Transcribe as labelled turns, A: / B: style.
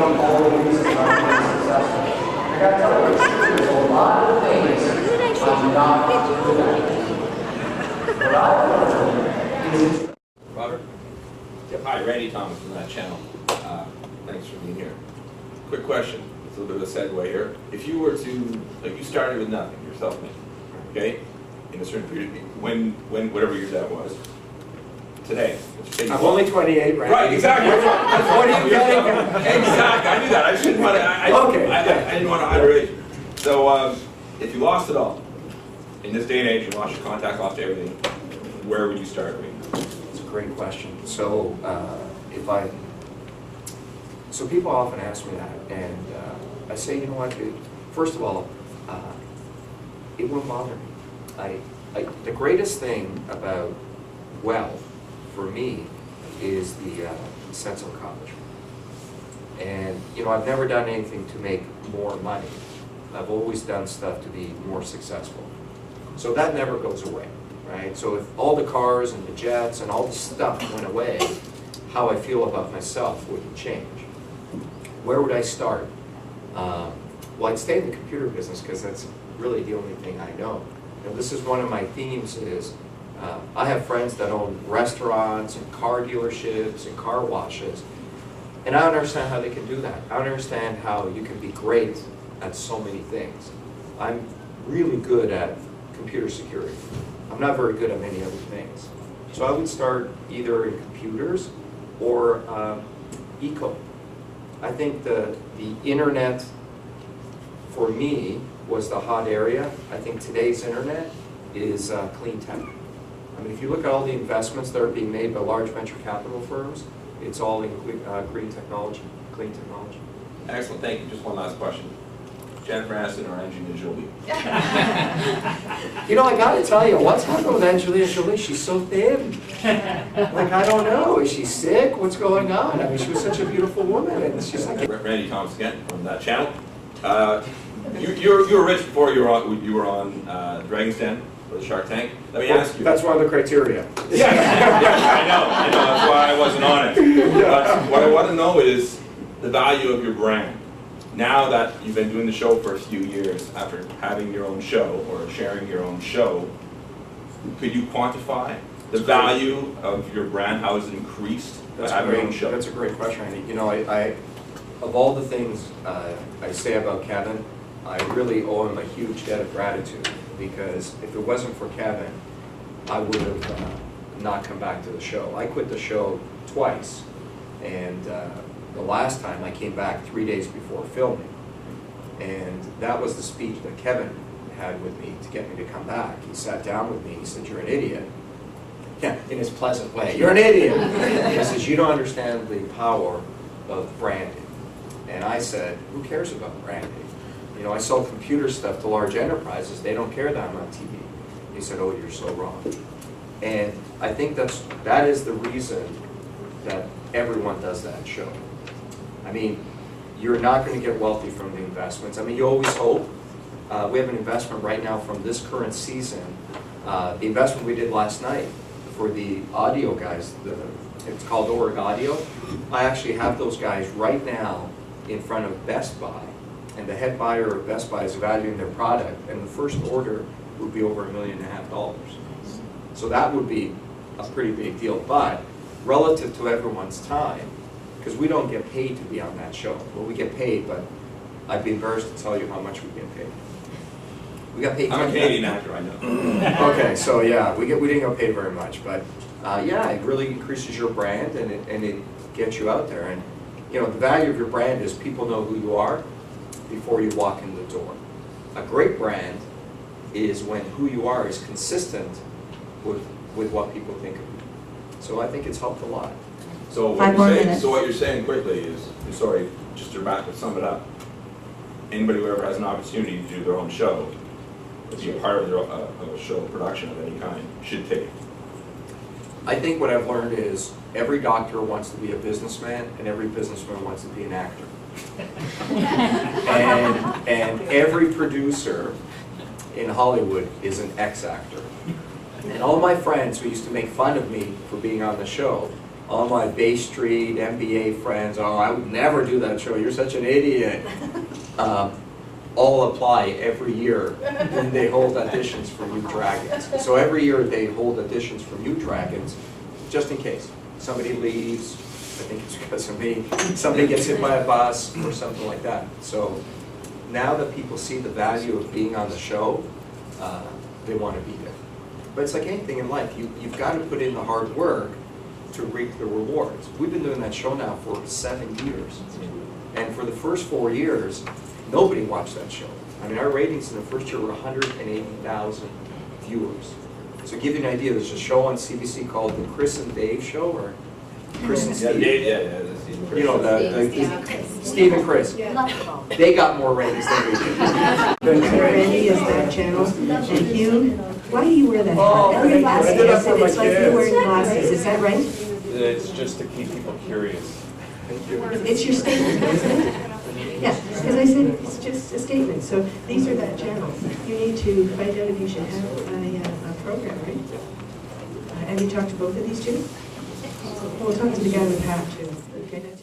A: overcome all the reasons I'm being successful. I got to tell you, there's a lot of things I'm not good at. What I learned is...
B: Robert? Yep. Hi, Randy Thomas from that channel. Thanks for being here. Quick question. It's a little bit of a segue here. If you were to, like, you started with nothing, you're self-made, okay? In a certain period, when whatever year that was. Today.
A: I'm only 28, right?
B: Right, exactly.
A: What are you getting?
B: Exactly. I knew that. I just didn't want to. I didn't want to underrate you. So, if you lost it all, in this day and age, you lost your contact, lost everything, where would you start?
A: It's a great question. So, so people often ask me that, and I say, you know what, dude? First of all, it won't bother me. The greatest thing about wealth, for me, is the sense of accomplishment. And, you know, I've never done anything to make more money. I've always done stuff to be more successful. So that never goes away, right? So if all the cars and the jets and all the stuff went away, how I feel about myself wouldn't change. Where would I start? Well, I'd stay in the computer business because that's really the only thing I know. You know, this is one of my themes is, I have friends that own restaurants and car dealerships and car washes, and I don't understand how they can do that. I don't understand how you can be great at so many things. I'm really good at computer security. I'm not very good at many other things. So I would start either in computers or eco. I think the internet, for me, was the hot area. I think today's internet is clean tech. I mean, if you look at all the investments that are being made by large venture capital firms, it's all in green technology, clean technology.
B: Excellent, thank you. Just one last question. Jennifer Aniston or Angelina Jolie?
A: You know, I gotta tell you, what's happened with Angelina Jolie? She's so thin. Like, I don't know. Is she sick? What's going on? I mean, she was such a beautiful woman, and she's like...
B: Randy Thomas again from that channel. You were rich before you were on Dragon's Den for the Shark Tank. Let me ask you.
A: That's one of the criteria.
B: Yeah, I know. That's why I wasn't on it. But what I want to know is the value of your brand. Now that you've been doing the show for a few years, after having your own show or sharing your own show, could you quantify the value of your brand? How has it increased by having your own show?
A: That's a great question, Randy. You know, I of all the things I say about Kevin, I really owe him a huge debt of gratitude, because if it wasn't for Kevin, I would have not come back to the show. I quit the show twice, and the last time I came back 3 days before filming, and that was the speech that Kevin had with me to get me to come back. He sat down with me, he said, "You're an idiot." Yeah, in his pleasant way, "You're an idiot." He says, "You don't understand the power of branding." And I said, "Who cares about branding? You know, I sell computer stuff to large enterprises. They don't care that I'm on TV." He said, "Oh, you're so wrong." And I think that is the reason that everyone does that show. I mean, you're not going to get wealthy from the investments. I mean, you always hope. We have an investment right now from this current season. The investment we did last night for the audio guys, it's called Org Audio. I actually have those guys right now in front of Best Buy, and the head buyer of Best Buy is evaluating their product, and the first order would be over $1.5 million. So that would be a pretty big deal, but relative to everyone's time, because we don't get paid to be on that show. Well, we get paid, but I'd be embarrassed to tell you how much we get paid. We got paid.
B: I'm a Canadian actor, I know.
A: Okay, so yeah, we didn't get paid very much, but yeah, it really increases your brand, and it gets you out there. And you know, the value of your brand is people know who you are before you walk in the door. A great brand is when who you are is consistent with what people think of you. So I think it's helped a lot.
B: So what you're saying quickly is, sorry, just to sum it up, anybody who ever has an opportunity to do their own show, to be a part of a show production of any kind, should take it.
A: I think what I've learned is every doctor wants to be a businessman, and every businessman wants to be an actor. and every producer in Hollywood is an ex-actor. And all my friends who used to make fun of me for being on the show all my Bay Street MBA friends, oh, I would never do that show, you're such an idiot. All apply every year when they hold auditions for New Dragons. So every year they hold auditions for New Dragons, just in case. Somebody leaves, I think it's because of me, somebody gets hit by a bus or something like that. So now that people see the value of being on the show, they want to be there. But it's like anything in life, you've got to put in the hard work to reap the rewards. We've been doing that show now for 7 years. And for the first 4 years, nobody watched that show. I mean, our ratings in the first year were 180,000 viewers. So to give you an idea, there's a show on CBC called The Chris and Dave Show, or Chris and Steve.
B: That's Steve.
A: You know, Steve and Chris. They got more ratings than we did.
C: Randy is that channel, and Hugh, why do you wear that?
A: Oh,
C: Every
A: thank you.
C: glasses,
A: I did that for my
C: it's like you're
A: kids.
C: wearing glasses, is that right?
D: It's just to keep people curious.
A: Thank you.
C: It's your statement, isn't it? Yeah, because I said it's just a statement, so these are that channel. You need to find out if you should have a program, right? Have you talked to both of these two? We'll talk to the guy with the hat too. Okay, that's